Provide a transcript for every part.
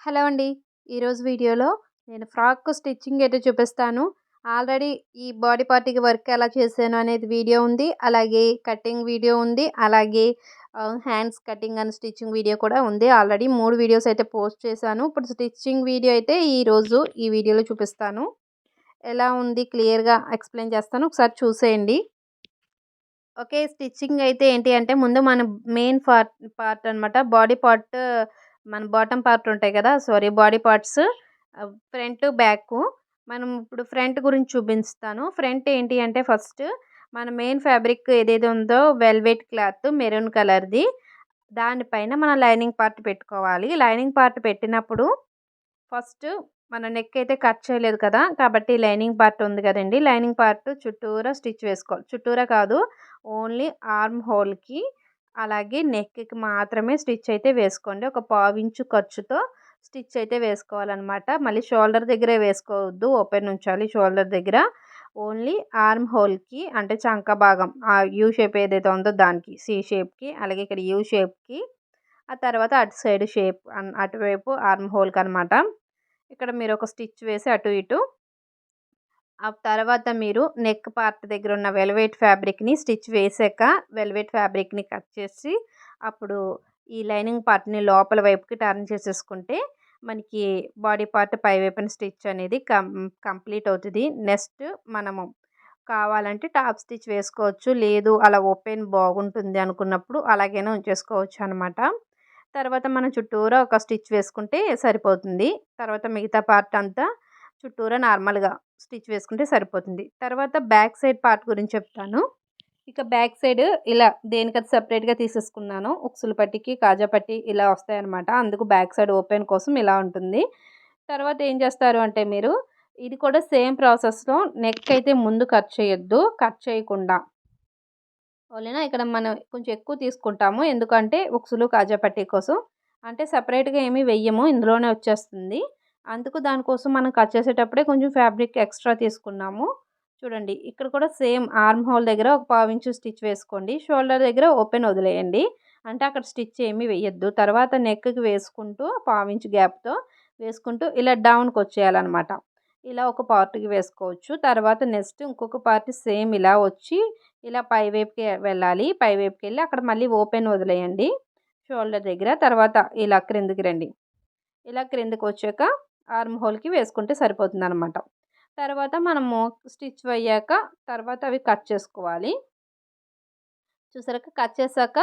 Hello అండి. ఈరోజు వీడియోలో నేను ఫ్రాక్ స్టిచ్చింగ్ అయితే చూపిస్తాను. ఆల్రెడీ ఈ బాడీ పార్ట్‌కి వర్క్ ఎలా చేశాను అనేది వీడియో ఉంది. అలాగే కటింగ్ వీడియో ఉంది. అలాగే hands cutting and stitching video కూడా ఉంది. ఆల్రెడీ 3 వీడియోస్ అయితే పోస్ట్ చేశాను. ఇప్పుడు స్టిచ్చింగ్ వీడియో అయితే ఈరోజు ఈ వీడియోలో చూపిస్తాను. ఎలా ఉంది క్లియర్‌గా ఎక్స్‌ప్లెయిన్ చేస్తాను. ఒకసారి చూసేయండి. ఓకే. స్టిచ్చింగ్ అయితే ఏంటి అంటే ముందు మన మెయిన్ పార్ట్ అనమాట. బాడీ పార్ట్ మన బాటమ్ పార్ట్ ఉంటాయి కదా! Sorry body parts front, back. మనం ఇప్పుడు ఫ్రంట్ గురించి చూపిస్తాను. ఫ్రంట్ ఏంటి అంటే ఫస్ట్ మన మెయిన్ ఫ్యాబ్రిక్ ఏదైతే ఉందో వెల్వెట్ క్లాత్ మెరూన్ కలర్‌ది. దానిపైన మనం లైనింగ్ పార్ట్ పెట్టుకోవాలి. లైనింగ్ పార్ట్ పెట్టినప్పుడు ఫస్ట్ మన నెక్ అయితే కట్ చేయలేదు కదా! కాబట్టి లైనింగ్ పార్ట్ ఉంది కదండీ! లైనింగ్ పార్ట్ చుట్టూరా స్టిచ్ వేసుకోవాలి. చుట్టూరా కాదు ఓన్లీ ఆర్మ్ హోల్‌కి అలాగే నెక్‌కి మాత్రమే స్టిచ్ అయితే వేసుకోండి. ఒక పావించు ఖర్చుతో స్టిచ్ అయితే వేసుకోవాలనమాట. మళ్ళీ షోల్డర్ దగ్గరే వేసుకోవద్దు. ఓపెన్ ఉంచాలి షోల్డర్ దగ్గర. ఓన్లీ ఆర్మ్ హోల్‌కి అంటే చంక భాగం ఆ యూ షేప్ ఏదైతే ఉందో దానికి సి షేప్‌కి అలాగే ఇక్కడ యూ షేప్‌కి ఆ తర్వాత అటు సైడ్ షేప్ అటువైపు ఆర్మ్ హోల్‌కనమాట. ఇక్కడ మీరొక స్టిచ్ వేసి అటు ఇటు ఆ తర్వాత మీరు నెక్ పార్ట్ దగ్గర ఉన్న వెల్వెట్ ఫ్యాబ్రిక్‌ని స్టిచ్ వేసాక వెల్వెట్ ఫ్యాబ్రిక్‌ని కట్ చేసి అప్పుడు ఈ లైనింగ్ పార్ట్‌ని లోపల వైపుకి టర్న్ చేసేసుకుంటే మనకి బాడీ పార్ట్ పై వైపున స్టిచ్ అనేది కంప్లీట్ అవుతది. నెక్స్ట్ మనము కావాలంటే టాప్ స్టిచ్ వేసుకోవచ్చు. లేదు అలా ఓపెన్ బాగుంటుంది అనుకున్నప్పుడు అలాగైనా ఉంచేసుకోవచ్చనమాట. తర్వాత మనం చుట్టూరా ఒక స్టిచ్ వేసుకుంటే సరిపోతుంది. తర్వాత మిగతా పార్ట్ అంతా చుట్టూరా నార్మల్‌గా స్టిచ్ వేసుకుంటే సరిపోతుంది. తర్వాత బ్యాక్ సైడ్ పార్ట్ గురించి చెప్తాను. ఇక బ్యాక్ సైడ్ ఇలా దేనికది సెపరేట్‌గా తీసేసుకున్నాను. ఉక్సులు పట్టీకి, కాజా పట్టీ ఇలా వస్తాయన్నమాట. అందుకు బ్యాక్ సైడ్ ఓపెన్ కోసం ఇలా ఉంటుంది. తర్వాత ఏం చేస్తారు అంటే మీరు ఇది కూడా సేమ్ ప్రాసెస్‌లో నెక్ అయితే ముందు కట్ చేయొద్దు. కట్ చేయకుండా ఓలేనా ఇక్కడ మనం కొంచెం ఎక్కువ తీసుకుంటాము. ఎందుకంటే ఉక్సులు, కాజా పట్టీ కోసం. అంటే సెపరేట్‌గా ఏమి వెయ్యము. ఇందులోనే వచ్చేస్తుంది. అందుకు దానికోసం మనం కట్ చేసేటప్పుడే కొంచెం ఫ్యాబ్రిక్ ఎక్స్‌ట్రా తీసుకున్నాము. చూడండి ఇక్కడ కూడా సేమ్ ఆర్మ్ హోల్ దగ్గర ఒక పావించు స్టిచ్ వేసుకోండి. షోల్డర్ దగ్గర ఓపెన్ వదిలేయండి. అంటే అక్కడ స్టిచ్ ఏమీ వేయొద్దు. తర్వాత నెక్‌కి వేసుకుంటూ పావించు గ్యాప్‌తో వేసుకుంటూ ఇలా డౌన్‌కొచ్చేయాలనమాట. ఇలా ఒక పార్ట్‌కి వేసుకోవచ్చు. తర్వాత నెక్స్ట్ ఇంకొక పార్ట్ సేమ్ ఇలా వచ్చి ఇలా పైవైపుకి వెళ్ళాలి. పైవైపుకెళ్ళి అక్కడ మళ్ళీ ఓపెన్ వదిలేయండి. షోల్డర్ దగ్గర. తర్వాత ఇలా క్రిందికి రండి. ఇలా క్రిందికొచ్చాక ఆర్మ్ హోల్‌కి వేసుకుంటే సరిపోతుందనమాట. తర్వాత మనము స్టిచ్ అయ్యాక తర్వాత అవి కట్ చేసుకోవాలి. చూసారా కట్ చేశాక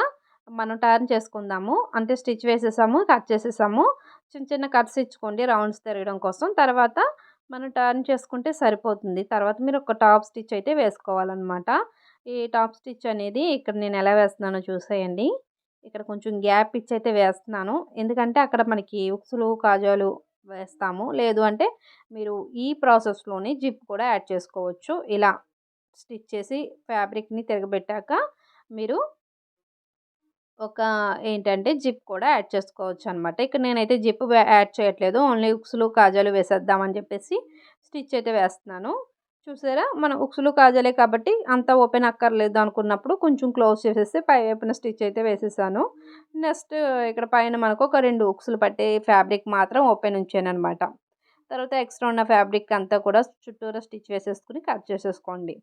మనం టర్న్ చేసుకుందాము. అంటే స్టిచ్ వేసేసాము, కట్ చేసేసాము. చిన్న చిన్న కట్స్ ఇచ్చుకోండి రౌండ్స్ తిరగడం కోసం. తర్వాత మనం టర్న్ చేసుకుంటే సరిపోతుంది. తర్వాత మీరు ఒక టాప్ స్టిచ్ అయితే వేసుకోవాలనమాట. ఈ టాప్ స్టిచ్ అనేది ఇక్కడ నేను ఎలా వేస్తున్నానో చూసేయండి. ఇక్కడ కొంచెం గ్యాప్ ఇచ్చి అయితే వేస్తున్నాను. ఎందుకంటే అక్కడ మనకి ఉక్సులు, కాజాలు వేస్తాము. లేదు అంటే మీరు ఈ ప్రాసెస్‌లోనే జిప్ కూడా యాడ్ చేసుకోవచ్చు. ఇలా స్టిచ్ చేసి ఫ్యాబ్రిక్‌ని తిరగబెట్టాక మీరు ఒక ఏంటంటే జిప్ కూడా యాడ్ చేసుకోవచ్చనమాట. ఇక్కడ నేనైతే జిప్ యాడ్ చేయట్లేదు. ఓన్లీ ఉక్సులు, కాజాలు వేసేద్దామని చెప్పేసి స్టిచ్ అయితే వేస్తున్నాను. చూసారా? మనం ఉక్సులు, కాజాలే కాబట్టి అంత ఓపెన్ అక్కర్లేదు అనుకున్నప్పుడు కొంచెం క్లోజ్ చేసేసి పై వైపున స్టిచ్ అయితే వేసేసాను. నెక్స్ట్ ఇక్కడ పైన మనకు ఒక 2 ఉక్సులు పట్టే ఫ్యాబ్రిక్ మాత్రం ఓపెన్ ఉంచాననమాట. తర్వాత ఎక్స్ట్రా ఉన్న ఫ్యాబ్రిక్ అంతా కూడా చుట్టూరా స్టిచ్ వేసేసుకొని కట్ చేసేసుకోండి.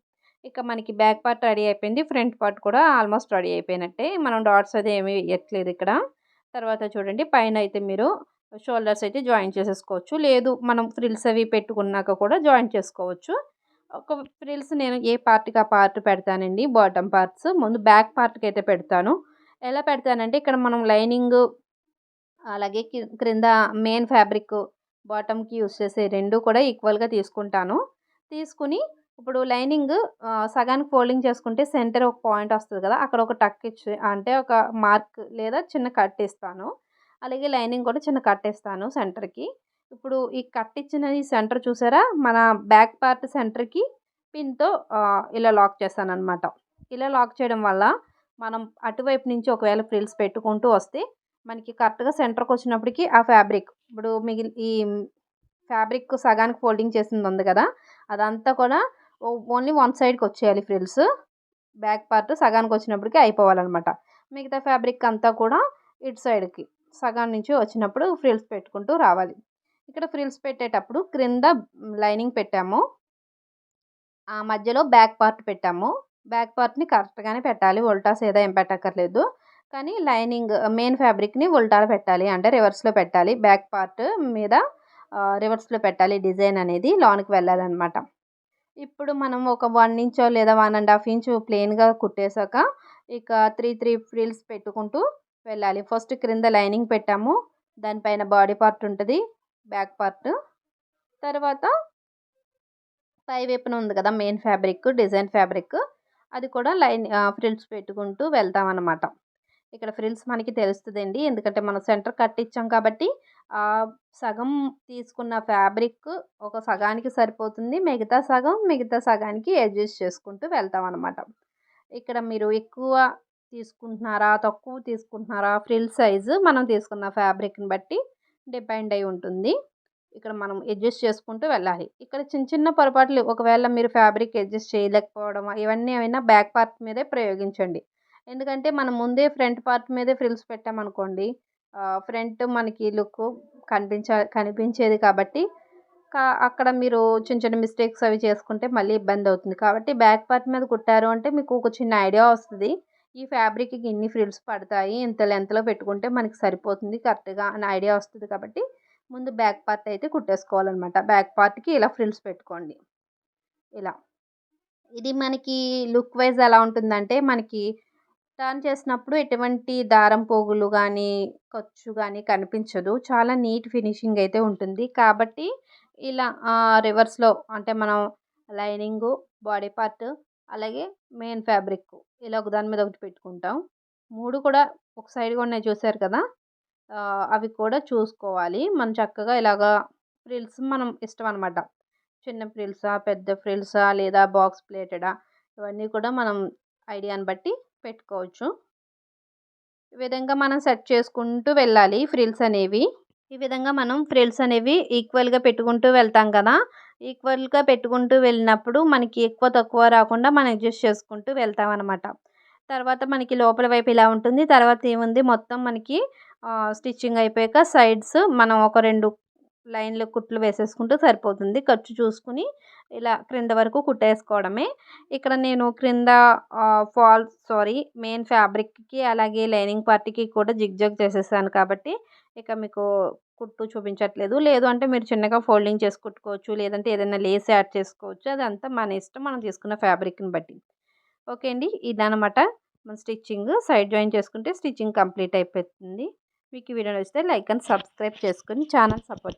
ఇక మనకి బ్యాక్ పార్ట్ రెడీ అయిపోయింది. ఫ్రంట్ పార్ట్ కూడా ఆల్మోస్ట్ రెడీ అయిపోయినట్టే. మనం డాట్స్ అది ఏమి వేయట్లేదు ఇక్కడ. తర్వాత చూడండి పైన అయితే మీరు షోల్డర్స్ అయితే జాయిన్ చేసేసుకోవచ్చు. లేదు మనం ఫ్రిల్స్ అవి పెట్టుకున్నాక కూడా జాయిన్ చేసుకోవచ్చు. ఒక ఫ్రిల్స్ నేను ఏ పార్ట్‌కి ఆ పార్ట్ పెడతానండి. బాటమ్ పార్ట్స్ ముందు బ్యాక్ పార్ట్‌కి అయితే పెడతాను. ఎలా పెడతానంటే ఇక్కడ మనం లైనింగు అలాగే క్రింద మెయిన్ ఫ్యాబ్రిక్ బాటమ్‌కి యూజ్ చేసే 2 కూడా ఈక్వల్‌గా తీసుకుంటాను. తీసుకొని ఇప్పుడు లైనింగ్ సగానికి ఫోల్డింగ్ చేసుకుంటే సెంటర్ ఒక పాయింట్ వస్తది కదా! అక్కడ ఒక టక్ ఇచ్చి అంటే ఒక మార్క్ లేదా చిన్న కట్ ఇస్తాను. అలాగే లైనింగ్ కూడా చిన్న కట్ ఇస్తాను సెంటర్‌కి. ఇప్పుడు ఈ కట్ ఇచ్చిన ఈ సెంటర్ చూసారా? మన బ్యాక్ పార్ట్ సెంటర్‌కి పిన్‌తో ఇలా లాక్ చేశాననమాట. ఇలా లాక్ చేయడం వల్ల మనం అటువైపు నుంచి ఒకవేళ ఫ్రిల్స్ పెట్టుకుంటూ వస్తే మనకి కరెక్ట్‌గా సెంటర్‌కొచ్చినప్పటికి ఆ ఫ్యాబ్రిక్ ఇప్పుడు ఈ ఫ్యాబ్రిక్ సగానికి ఫోల్డింగ్ చేసింది ఉంది కదా! అదంతా కూడా ఓన్లీ వన్ సైడ్‌కొచ్చేయాలి ఫ్రిల్స్. బ్యాక్ పార్ట్ సగానికొచ్చినప్పటికి అయిపోవాలనమాట. మిగతా ఫ్యాబ్రిక్ అంతా కూడా ఇటు సైడ్‌కి సగం నుంచి వచ్చినప్పుడు ఫ్రిల్స్ పెట్టుకుంటూ రావాలి. ఇక్కడ ఫ్రిల్స్ పెట్టేటప్పుడు క్రింద లైనింగ్ పెట్టాము, ఆ మధ్యలో బ్యాక్ పార్ట్ పెట్టాము. బ్యాక్ పార్ట్ని కరెక్ట్గానే పెట్టాలి, ఉల్టాస్ ఏదో ఏం పెట్టక్కర్లేదు. కానీ లైనింగ్ మెయిన్ ఫ్యాబ్రిక్ని ఉల్టాలో పెట్టాలి, అంటే రివర్స్లో పెట్టాలి. బ్యాక్ పార్ట్ మీద రివర్స్లో పెట్టాలి, డిజైన్ అనేది లోనికి వెళ్ళాలన్నమాట. ఇప్పుడు మనం ఒక 1 ఇంచో లేదా 1½ ఇంచు ప్లెయిన్గా కుట్టేశాక ఇక 3 ఫ్రిల్స్ పెట్టుకుంటూ వెళ్ళాలి. ఫస్ట్ క్రింద లైనింగ్ పెట్టాము, దానిపైన బాడీ పార్ట్ ఉంటుంది, బ్యాక్ పార్ట్. తర్వాత పై వైపున ఉంది కదా మెయిన్ ఫ్యాబ్రిక్, డిజైన్ ఫ్యాబ్రిక్, అది కూడా ఫ్రిల్స్ పెట్టుకుంటూ వెళ్తామన్నమాట. ఇక్కడ ఫ్రిల్స్ మనకి తెలుస్తుందండి, ఎందుకంటే మనం సెంటర్ కట్ ఇచ్చాం కాబట్టి సగం తీసుకున్న ఫ్యాబ్రిక్ ఒక సగానికి సరిపోతుంది, మిగతా సగానికి అడ్జస్ట్ చేసుకుంటూ వెళ్తామన్నమాట. ఇక్కడ మీరు ఎక్కువ తీసుకుంటున్నారా, తక్కువ తీసుకుంటున్నారా, ఫ్రిల్ సైజు మనం తీసుకున్న ఫ్యాబ్రిక్ని బట్టి డిపెండ్ అయి ఉంటుంది. ఇక్కడ మనం అడ్జస్ట్ చేసుకుంటూ వెళ్ళాలి. ఇక్కడ చిన్న చిన్న పొరపాట్లు, ఒకవేళ మీరు ఫ్యాబ్రిక్ అడ్జస్ట్ చేయలేకపోవడం ఇవన్నీ అయినా బ్యాక్ పార్ట్ మీదే ప్రయోగించండి. ఎందుకంటే మనం ముందే ఫ్రంట్ పార్ట్ మీదే ఫ్రిల్స్ పెట్టామనుకోండి, ఫ్రంట్ మనకి లుక్ కనిపించేది కాబట్టి అక్కడ మీరు చిన్న చిన్న మిస్టేక్స్ అవి చేసుకుంటే మళ్ళీ ఇబ్బంది అవుతుంది. కాబట్టి బ్యాక్ పార్ట్ మీద కుట్టారు అంటే మీకు ఒక చిన్న ఐడియా వస్తుంది, ఈ ఫ్యాబ్రిక్కి ఇన్ని ఫ్రిల్స్ పడతాయి, ఇంత లెంత్లో పెట్టుకుంటే మనకి సరిపోతుంది కరెక్ట్గా అని ఐడియా వస్తుంది. కాబట్టి ముందు బ్యాక్ పార్ట్ అయితే కుట్టేసుకోవాలన్నమాట. బ్యాక్ పార్ట్కి ఇలా ఫ్రిల్స్ పెట్టుకోండి. ఇలా ఇది మనకి లుక్ వైజ్ ఎలా ఉంటుందంటే, మనకి టర్న్ చేసినప్పుడు ఎటువంటి దారం పోగులు కానీ ఖర్చు కానీ కనిపించదు, చాలా నీట్ ఫినిషింగ్ అయితే ఉంటుంది. కాబట్టి ఇలా రివర్స్లో అంటే మనం లైనింగు, బాడీ పార్ట్, అలాగే మెయిన్ ఫ్యాబ్రిక్ ఇలా ఒకదాని మీద ఒకటి పెట్టుకుంటాం. 3 కూడా ఒక సైడ్గా ఉన్నాయి చూసారు కదా, అవి కూడా చూసుకోవాలి. మనం చక్కగా ఇలాగా ఫ్రిల్స్ మనం ఇష్టం అనమాట, చిన్న ఫ్రిల్సా, పెద్ద ఫ్రిల్సా, లేదా బాక్స్ ప్లేటెడా, ఇవన్నీ కూడా మనం ఐడియాని బట్టి పెట్టుకోవచ్చు. ఈ విధంగా మనం సెట్ చేసుకుంటూ వెళ్ళాలి ఫ్రిల్స్ అనేవి. ఈ విధంగా మనం ఫ్రిల్స్ అనేవి ఈక్వల్గా పెట్టుకుంటూ వెళ్తాం కదా, ఈక్వల్గా పెట్టుకుంటూ వెళ్ళినప్పుడు మనకి ఎక్కువ తక్కువ రాకుండా మనం అడ్జస్ట్ చేసుకుంటూ వెళ్తాం అనమాట. తర్వాత మనకి లోపల వైపు ఇలా ఉంటుంది. తర్వాత ఏముంది, మొత్తం మనకి స్టిచ్చింగ్ అయిపోయాక సైడ్స్ మనం ఒక 2 లైన్లు కుట్లు వేసేసుకుంటూ సరిపోతుంది. ఖర్చు చూసుకుని ఇలా క్రింద వరకు కుట్టేసుకోవడమే. ఇక్కడ నేను క్రింద మెయిన్ ఫ్యాబ్రిక్కి అలాగే లైనింగ్ పార్ట్కి కూడా జిగ్జాగ్ చేసేసాను కాబట్టి ఇక మీకు కుట్టు చూపించట్లేదు. లేదు అంటే మీరు చిన్నగా ఫోల్డింగ్ చేసి కుట్టుకోవచ్చు, లేదంటే ఏదైనా లేస్ యాడ్ చేసుకోవచ్చు, అదంతా మన ఇష్టం, మనం తీసుకున్న ఫ్యాబ్రిక్ని బట్టి. ఓకే అండి, ఇదనమాట మన స్టిచ్చింగ్. సైడ్ జాయిన్ చేసుకుంటే స్టిచ్చింగ్ కంప్లీట్ అయిపోతుంది. మీకు ఈ వీడియో నచ్చితే లైక్ అండ్ సబ్స్క్రైబ్ చేసుకొని ఛానల్ సపోర్ట్